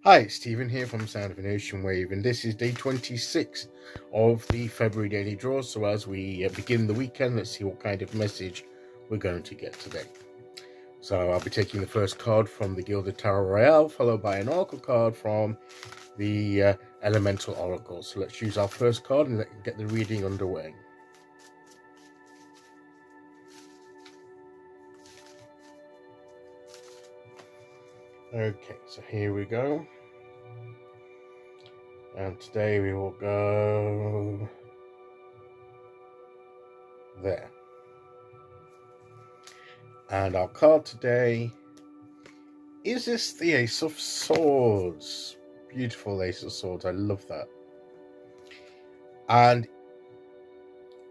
Hi, it's Stephen here from Sound of an Ocean Wave, and this is day 26 of the February daily draw. So as we begin the weekend, let's see what kind of message we're going to get today. So I'll be taking the first card from the Gilded Tarot Royale, followed by an oracle card from the Elemental Oracle. So let's use our first card and get the reading underway. Okay, so here we go. And today we will go there. And our card today is this the Ace of Swords. Beautiful Ace of Swords. I love that. And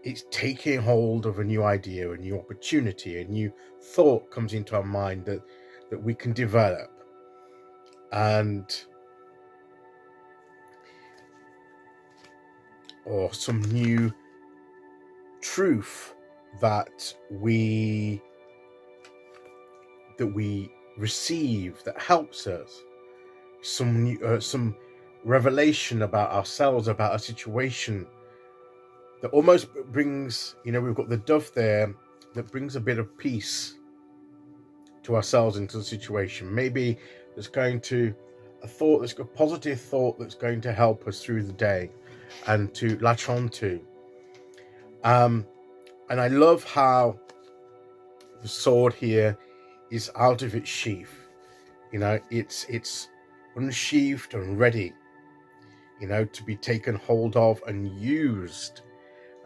it's taking hold of a new idea, a new opportunity, a new thought comes into our mind that we can develop. Or some new truth that we receive that helps us, some revelation about ourselves, about a situation that almost brings, we've got the dove there that brings a bit of peace to ourselves into the situation. Maybe there's going to a positive thought that's going to help us through the day and to latch on to. And I love how the sword here is out of its sheath. It's unsheathed and ready, to be taken hold of and used.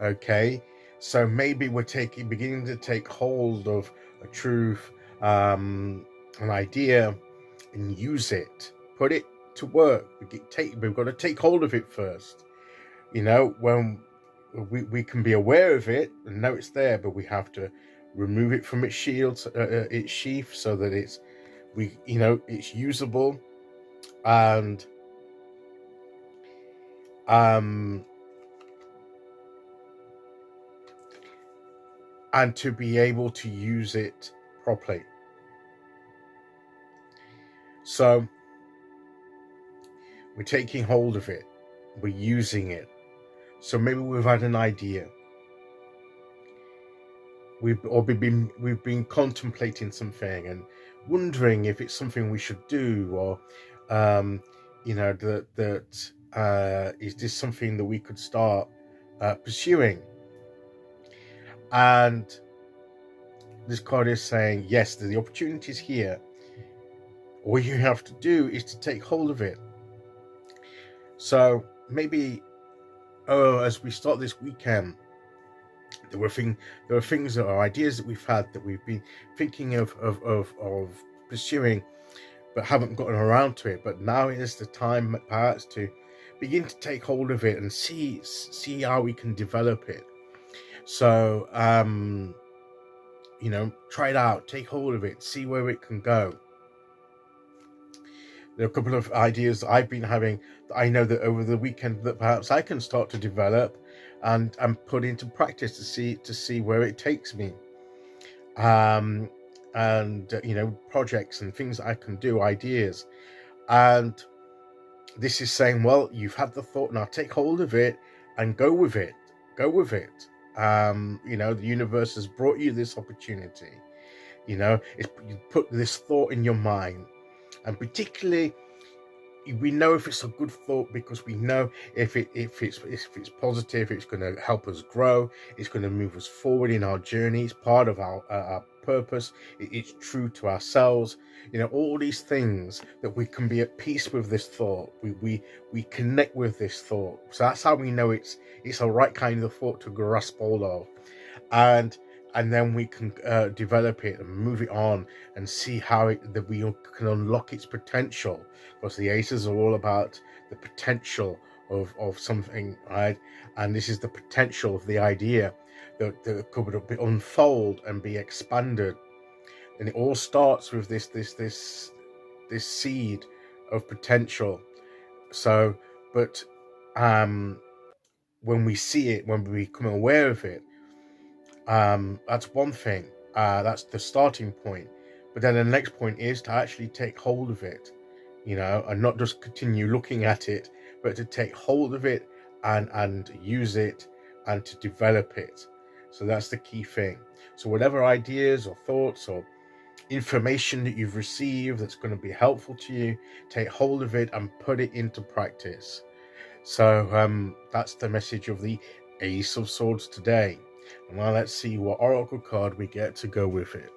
Okay, so maybe we're beginning to take hold of a truth, an idea, and use it, put it to work. We've got to take hold of it first. When we can be aware of it and know it's there, but we have to remove it from its its sheath, so that it's usable, and to be able to use it properly. So we're taking hold of it, we're using it. So maybe we've had an idea, we've been contemplating something and wondering if it's something we should do, or is this something that we could start pursuing. And this card is saying, yes, the opportunity is here. All you have to do is to take hold of it. So maybe as we start this weekend, there are things that are ideas that we've had, that we've been thinking of pursuing, but haven't gotten around to it. But now is the time, perhaps, to begin to take hold of it and see how we can develop it. So try it out, take hold of it, see where it can go. There are a couple of ideas I've been having that I know that over the weekend that perhaps I can start to develop and put into practice to see where it takes me. Projects and things I can do, ideas. And this is saying, well, you've had the thought, now take hold of it and go with it. The universe has brought you this opportunity. You put this thought in your mind, and particularly we know if it's a good thought, because we know if it's positive, it's going to help us grow, it's going to move us forward in our journey, it's part of our purpose, it's true to ourselves. All these things, that we can be at peace with this thought, we connect with this thought. So that's how we know it's the right kind of thought to grasp hold of, and then we can develop it and move it on and see how that we can unlock its potential, because the aces are all about the potential of something, right? And this is the potential of the idea that could unfold and be expanded. And it all starts with this seed of potential. So, but when we see it, when we become aware of it, that's one thing. That's the starting point. But then the next point is to actually take hold of it, and not just continue looking at it, but to take hold of it and use it and to develop it. So that's the key thing. So whatever ideas or thoughts or information that you've received that's going to be helpful to you, take hold of it and put it into practice. So that's the message of the Ace of Swords today. And now let's see what oracle card we get to go with it.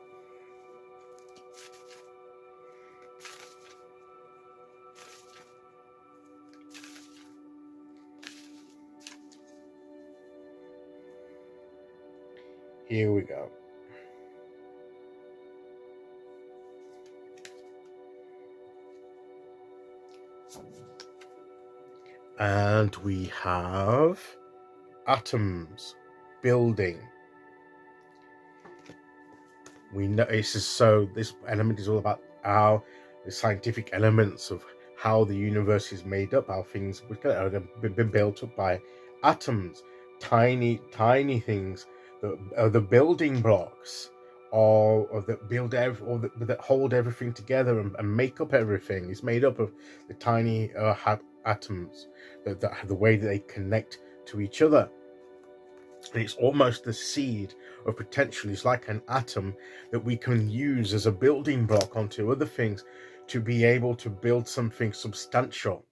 Here we go. And we have atoms, building. We know this element is all about the scientific elements of how the universe is made up, how things have been built up by atoms, tiny things that are the building blocks or that that hold everything together and make up everything. Is made up of the tiny atoms, the way that they connect to each other. And it's almost the seed of potential. It's like an atom that we can use as a building block onto other things to be able to build something substantial,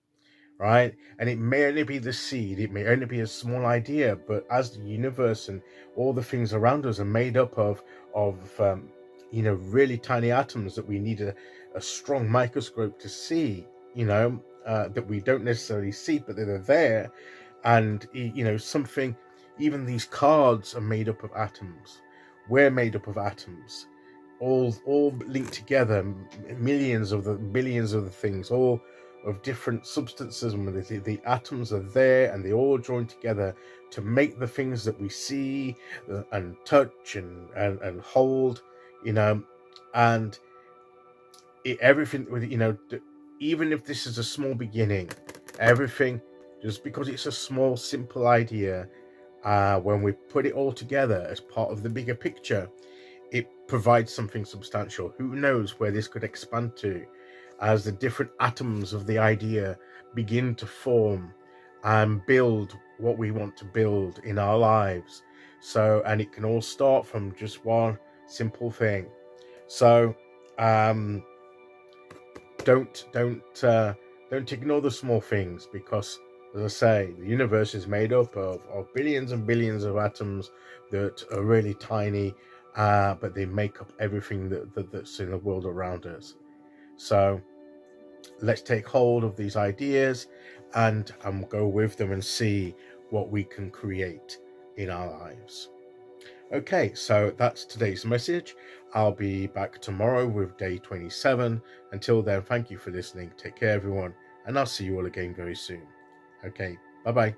right? And it may only be the seed, it may only be a small idea, but as the universe and all the things around us are made up of really tiny atoms that we need a strong microscope to see, that we don't necessarily see, but that are there. And something, even these cards are made up of atoms. We're made up of atoms, all linked together, billions of the things, all of different substances, and the atoms are there and they all join together to make the things that we see and touch and hold, and everything, even if this is a small beginning, everything, just because it's a small simple idea, when we put it all together as part of the bigger picture, it provides something substantial. Who knows where this could expand to as the different atoms of the idea begin to form and build what we want to build in our lives. So, and it can all start from just one simple thing. So don't ignore the small things, because, as I say, the universe is made up of billions and billions of atoms that are really tiny, but they make up everything that's in the world around us. So let's take hold of these ideas and go with them and see what we can create in our lives. Okay, so that's today's message. I'll be back tomorrow with day 27. Until then, thank you for listening. Take care, everyone, and I'll see you all again very soon. Okay, bye-bye.